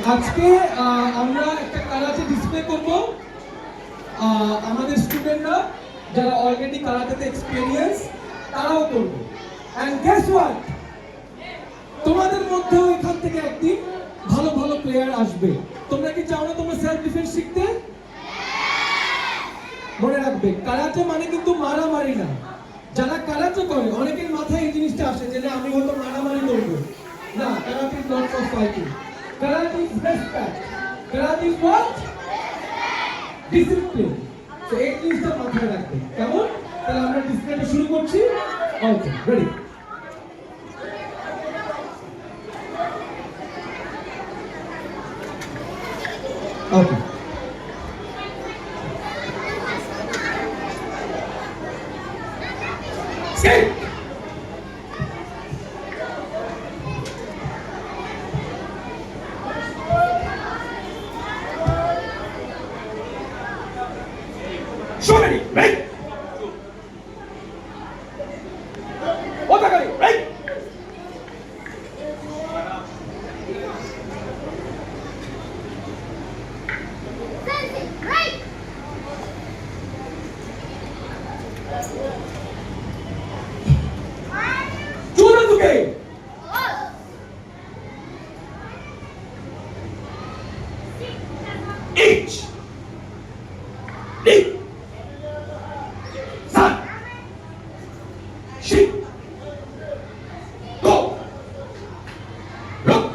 আজকে আমরা একটা কারাতে ডিসপ্লে করব। আমাদের স্টুডেন্টরা যারা অলরেডি কারাতেতে এক্সপেরিয়েন্স তারাও করবে। এন্ড গেস হোয়াট, তোমাদের মধ্যেও এখান থেকে একদিন ভালো ভালো প্লেয়ার আসবে। তোমরা কি চাও না তোমরা সেলফ ডিফেন্স শিখতে? মনে রাখবে, কারাতে মানে কিন্তু মারামারি না। যারা কারাতে করে অনেকের মাথায় এই জিনিসটা আসে যে আমি হয়তো মারামারি করবো না। Karate is not for fighting, karate is respect, karate is what? Discipline. তো এই জিনিসটা মাথায় রাখবে, কেমন? তাহলে আমরা ডিসপ্লেটা শুরু করছি। ওকে, ready? Okay, skate. Shomeri, right? Otakari, right? Sensei, right? Junaduke. Each. Deep. Sun. Sheep. Go. Look.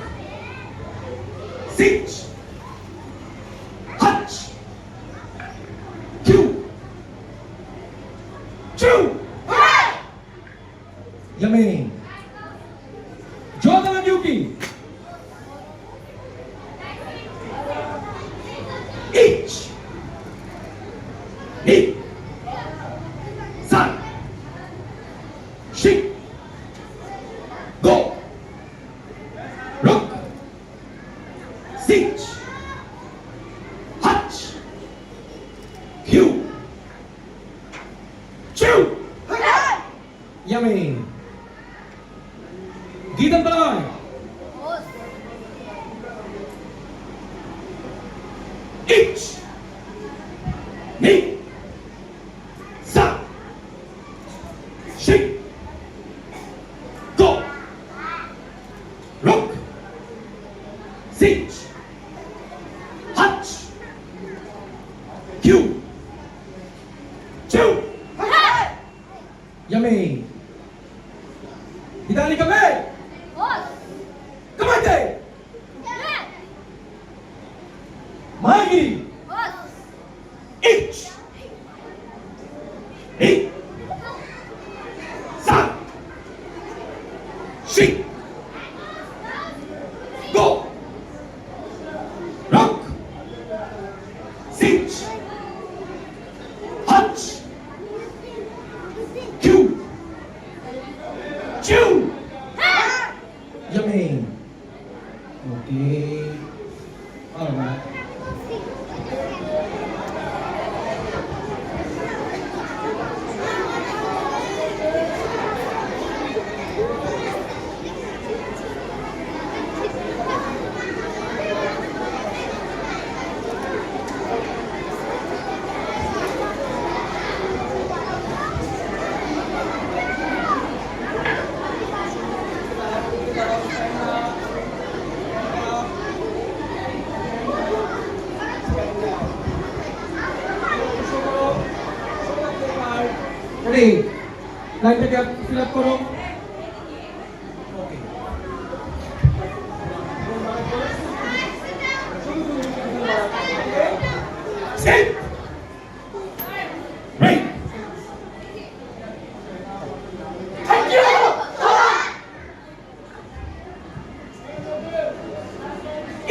Sit. Touch. Chew. Chew. Yummy. Jordan and Yuki. Each. Deep. Sun. Sheep. Go. Look. Sit. Touch. Cue. Chew. Yummy. Geetam Bhai. Each. Knee. Sun. Sheep. Go. Look. Sit. Touch. Cue. Chew. Yummy. Hidali kame. Kamate. Magiri. Each. Knee. Sun. Sheep. Go. Look. Sit. Touch. Cue. Chew. Yummy. Okay. All right. Ready? লাইনটাকে fill up করো। Okay, set right. Thank you.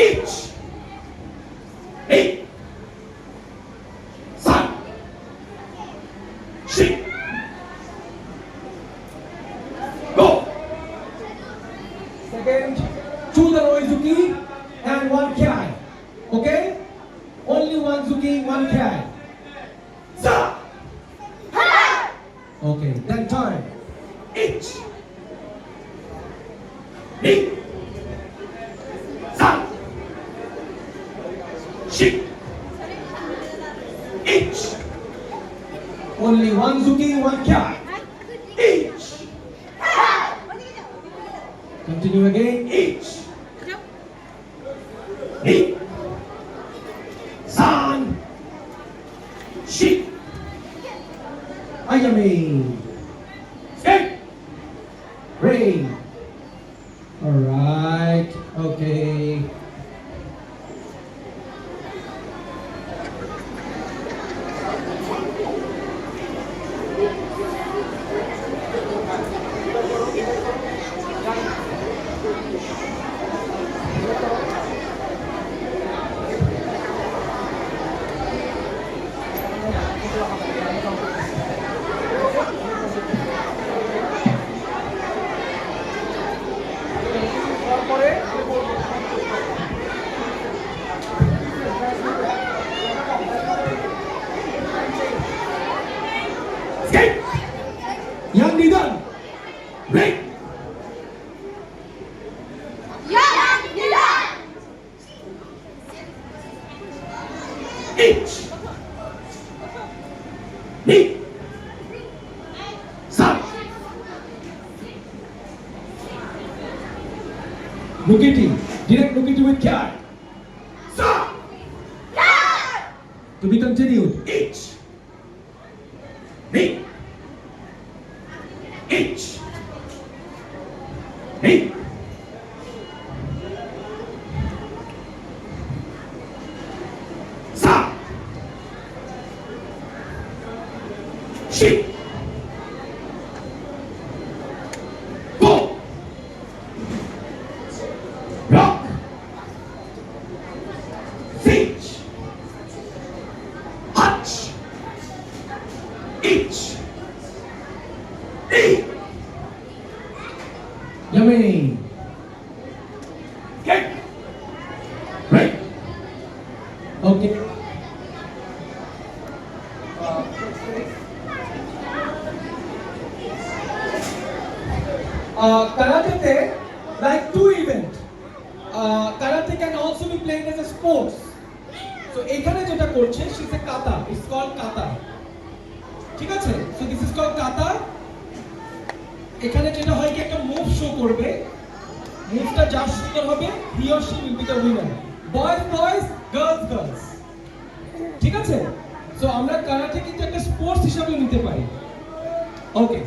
Each eight sun sheep. Go. Second, choose the Noizuki and one kai. Okay? Only one Zuki, one kai. Sa. Okay, then time. Each. Knee. Sun. Shit. Each. Only one Zuki, one cat. Each. Continue again. Each. Ni. San. Shit. Ayame. Skate. Rain. All right. Okay. Skate. Yang Nidan. Break. Each. Ni. San. Nukiti. Direct Nukiti with cat. Sa. To be continued. Each. Ni. Each. Ni. Sa. Shi. Go. Rock. Finch. Hutch. Each. E. Yummy. Get. Right. Okay. Karate, like two events. Karate can also be played as a sports. So এখানে যেটা করছে, she's a kata. It's called kata. ঠিক আছে? So this is called kata. এখানে যেটা হয় কি একটা মুভ শো করবে, মুভটা যার সুন্দর হবে he or she will be the winner. Boys boys, girls girls. ঠিক আছে? সো আমরা কারাতে কিন্তু একটা স্পোর্টস হিসেবে নিতে পারি। ওকে,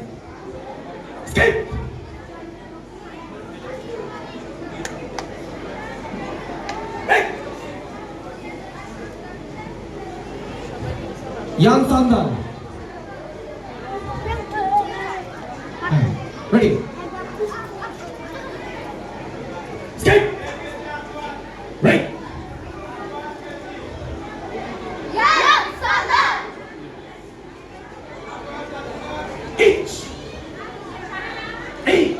escape. Yan Sandan. Ready? Skate. Right. Each. Eight.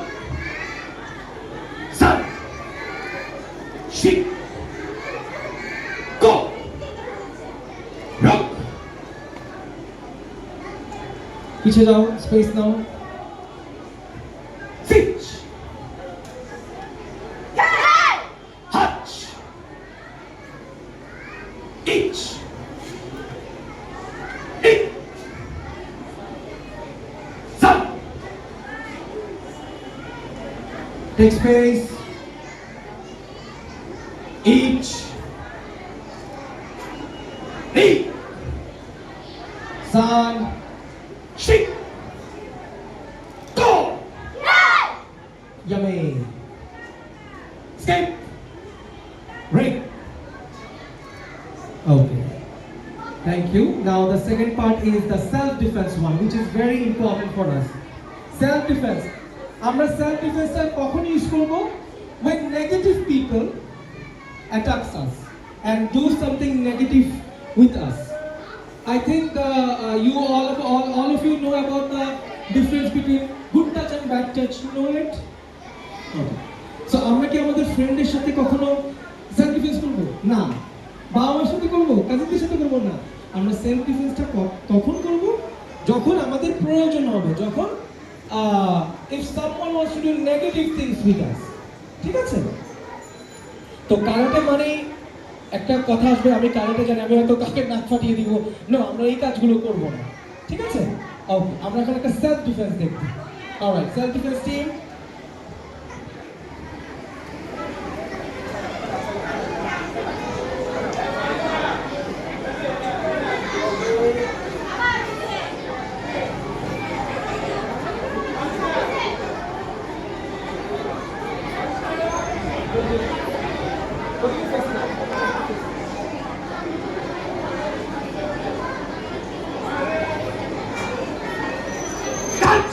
Sun. Sheep. Go. Rock. पीछे जाओ, space now. Finch. Hutch. Each. Eight. Sun. Take space. Each. Eight. Sun. Sheep. Go. Yummy. Escape. Break. Okay. Thank you. Now the second part is the self-defense one, which is very important for us. Self-defense. আমরা self-defense কখন use করব? When negative people attacks us and do something negative with us. I think you all of you know about the difference between good touch and bad touch. You know it? Okay. So আমরা কি আমাদের ফ্রেন্ডের সাথে কখনো self defence করব? না। বাবা মার সাথে করব, কাজিনদের সাথে করব না। আমরা সেলফ ডিফেন্সটা তখন করব যখন আমাদের প্রয়োজন হবে, যখন if someone wants to do negative things with us. ঠিক আছে? তো কারাটে মানে একটা কথা আসবে, আমি কারাটে জানি, আমি হয়তো কাকে নাক ফাটিয়ে দিব। নো, আমরা এই কাজগুলো করব না, ঠিক আছে? ওকে, আমরা এখন একটা সেলফ ডিফেন্স দেখব। Alright, self defence team. Start!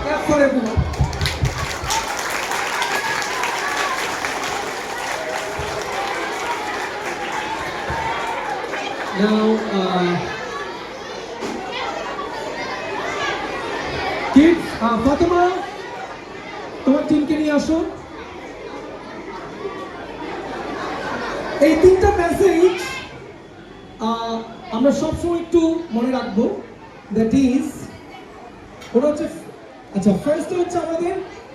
Clap for everyone. Now, kids, Fatima, তোমার টিমকে নিয়ে আসো। এই তিনটা মেসেজ আমরা সবসময় একটু মনে রাখবো। দ্যাট ইজ, ওটা হচ্ছে, আচ্ছা, ফার্স্ট হচ্ছে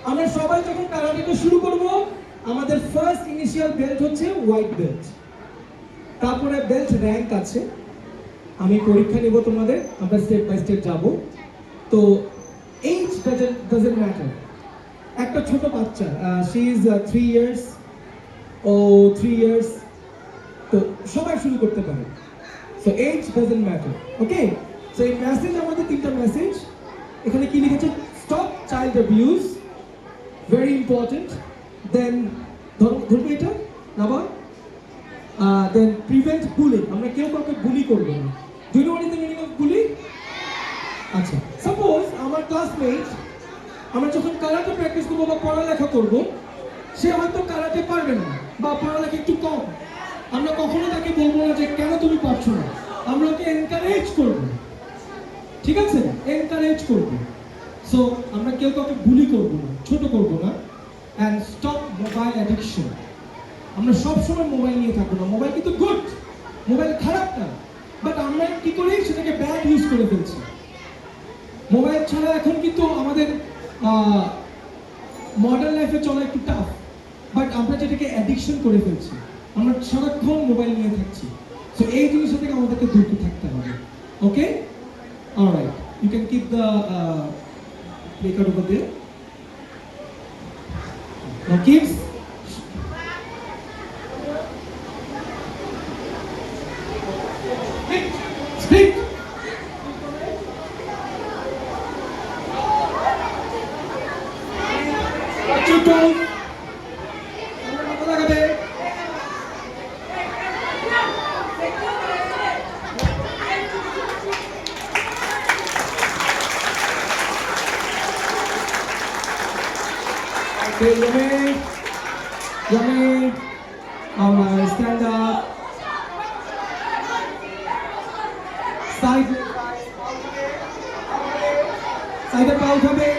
আমরা সবাই যখন কারাটেটা শুরু করব, আমাদের ফার্স্ট ইনিশিয়াল বেল্ট হচ্ছে হোয়াইট বেল্ট। তারপরে বেল্ট র্যাঙ্ক আছে, আমি পরীক্ষা নেব তোমাদের, আমরা স্টেপ বাই স্টেপ যাব। তো এইজ ডাজন্ট ম্যাটার। একটা ছোট বাচ্চা, শি ইজ 3 ইয়ার্স ও 3 ইয়ার্স, তো সবাই শুরু করতে পারে। So age doesn't matter, okay? So এই মেসেজ, আমাদের তিনটা মেসেজ এখানে কি লিখেছে? Stop child abuse, very important. Then ধরবে এটা নাবা, দেন প্রিভেন্ট বুলিং, আমরা কেউ কাউকে বুলি করবো না। Do you know what is the meaning of bully? আচ্ছা, সাপোজ আমার ক্লাসমেট, আমরা যখন কারাটে প্র্যাকটিস করবো বা পড়ালেখা করবো, সে হয়তো কারাটে পারবে না বা পড়ালেখা একটু কম, আমরা কখনো তাকে বলবো না যে কেন তুমি পারছো না, আমরা ওকে এনকারেজ করবো, ঠিক আছে? এনকারেজ করবো। সো আমরা কেউ কাউকে বুলি করবো না, ছোট করবো না। অ্যান্ড স্টপ মোবাইল অ্যাডিকশন, আমরা সবসময় মোবাইল নিয়ে থাকবো না। মোবাইল কিন্তু গুড, মোবাইল খারাপ না, বাট আমরা কি করি, সেটাকে ব্যাড ইউজ করে ফেলছি। মোবাইল ছাড়া এখন কিন্তু আমাদের মডার্ন লাইফে চলা একটু টাফ, বাট আমরা যেটাকে অ্যাডিকশন করে ফেলছি, আমরা সারাক্ষণ মোবাইল নিয়ে থাকছি। সো এই জিনিসটা থেকে আমাদেরকে দূরে থাকতে হবে, okay? Alright, you can keep the play card over there. Now kids, speak. ছোটো লাগাবে। Okay, Yummy. Alright, stand up. Side. Side up, out of it.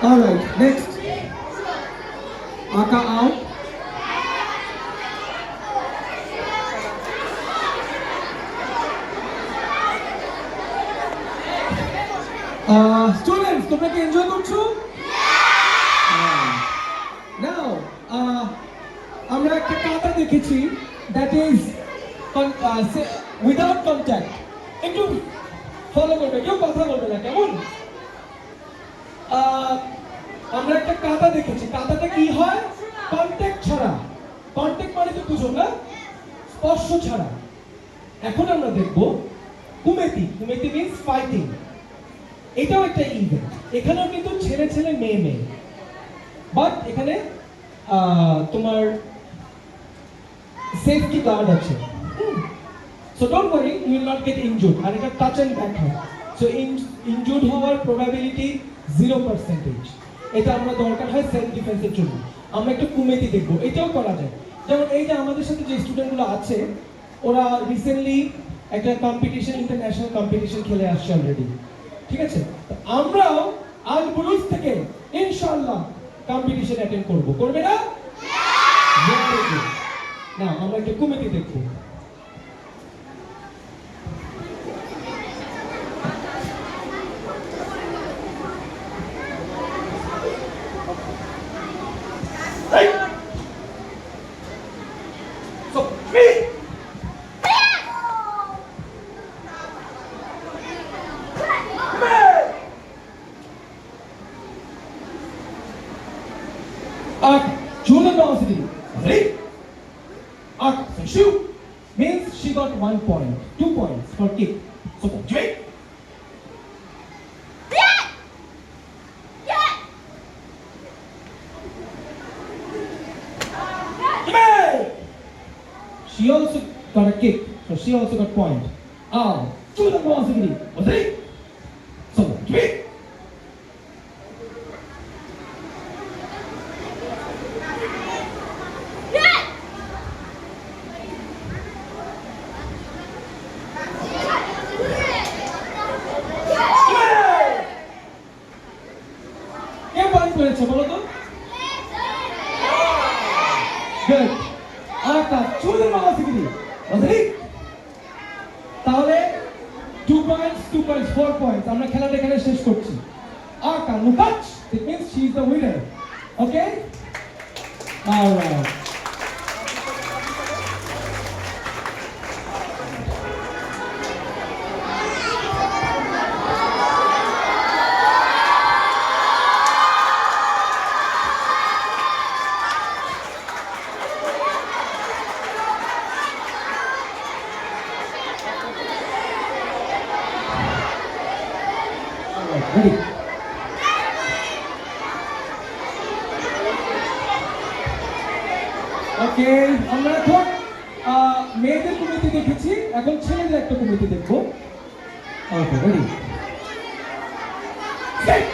Alright, next. Aka out. Students, তোমরা কি এনজয় করছো? Now, আমরা একটা কাটা দেখেছি, that is without contact. একটু ফলো করবে, কেউ কথা বলবে না, কেমন? আমরা একটা কাটা দেখেছি, কাটাটা কি হয়? কন্ট্যাক্ট ছাড়া। কন্ট্যাক্ট মানে তো বুঝো না, স্পর্শ ছাড়া। এখন আমরা দেখব কুমেতি। কুমেতি মিন্স ফাইটিং। এটাও একটা ইভেন্ট, এখানেও কিন্তু ছেলে ছেলে মেয়ে মেয়ে, বাট এখানে তোমার সেফটি গার্ড আছে। So don't worry, you will not get injured. আর এটা টাচ এন্ড ব্যাক হয়, সো ইনজুর্ড হওয়ার প্রবাবিলিটি 0%। এটা আমরা দরকার হয় সেলফ ডিফেন্সের জন্য। আমরা একটু কুমেতি দেখবো, এটাও করা যায়। যেমন এই যে আমাদের সাথে যে স্টুডেন্টগুলো আছে, ওরা রিসেন্টলি একটা কম্পিটিশন, ইন্টারন্যাশনাল কম্পিটিশন খেলে আসছে অলরেডি, ঠিক আছে? তো আমরাও আল বুলুস থেকে ইনশাআল্লাহ কম্পিটিশন অ্যাটেন্ড করব, করবে না? না, আমরা একটা কমিটি দেখবো। So, me. Jordan velocity. Ready? Arc, so shoot. Means she got 1 point, 2 points for kick. So, Jake. She also got a kick, so she also got point. Jordan velocity. Ready? So, Jake. করেছে বলো তো? Good. আরেকটা চুলের মালা শিখি বুঝলি? তাহলে 2 points 2 points 4 points আমরা খেলাটা এখানে শেষ করছি। আরেকটা Lukács, it means she is the winner. Okay, alright. Ready? ওকে, আমরা এখন মেয়েদের কমিটি দেখেছি, এখন ছেলেদের একটা কমিটি দেখবো। ওকে, রেডি? রাইট।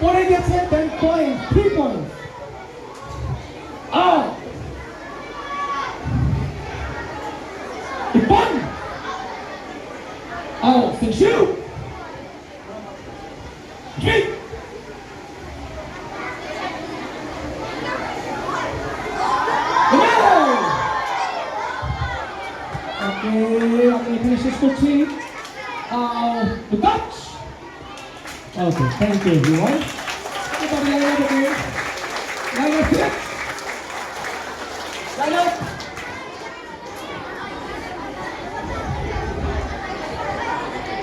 পড়ে গেছে 10 point, 3 point. One. Thank you. Three. Okay, I'm going to finish this quickly. The Dutch. Okay, thank you everyone. Everybody line up again. Line up here. Line up.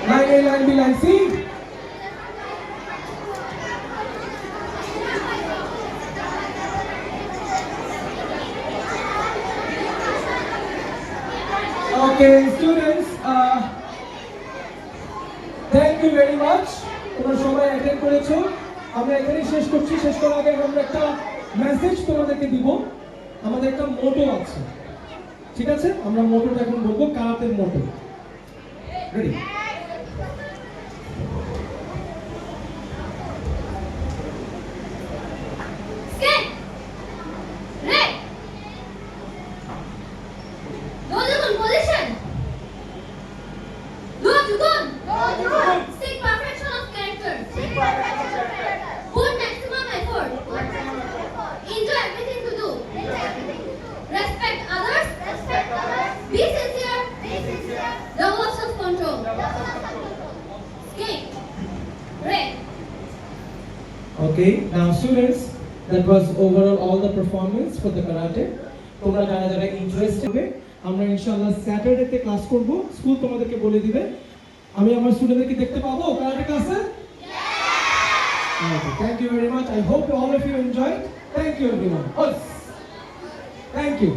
Line A, line B, line C. Okay, students, thank you very much. তোমরা সবাই attend করেছো। আমরা এখানেই শেষ করছি। শেষ করার আগে আমরা একটা মেসেজ তোমাদেরকে দিব। আমাদের একটা মোটো আছে, ঠিক আছে? আমরা মোটোটা এখন বলবো, কারাতের মোটো। Ready? Be sincere. Double self-control. Okay, now students, that was overall all the performance for the karate. তোমরা যারা যারা ইন্টারেস্ট হবে আমরা ইনশাআল্লাহ স্যাটারডেতে ক্লাস করব, স্কুল তোমাদেরকে বলে দিবে। আমি আমার স্টুডেন্টদেরকে দেখতে পাবো karate ক্লাসে? Okay, thank you very much. I hope all of you enjoyed. Thank you everyone. Thank you.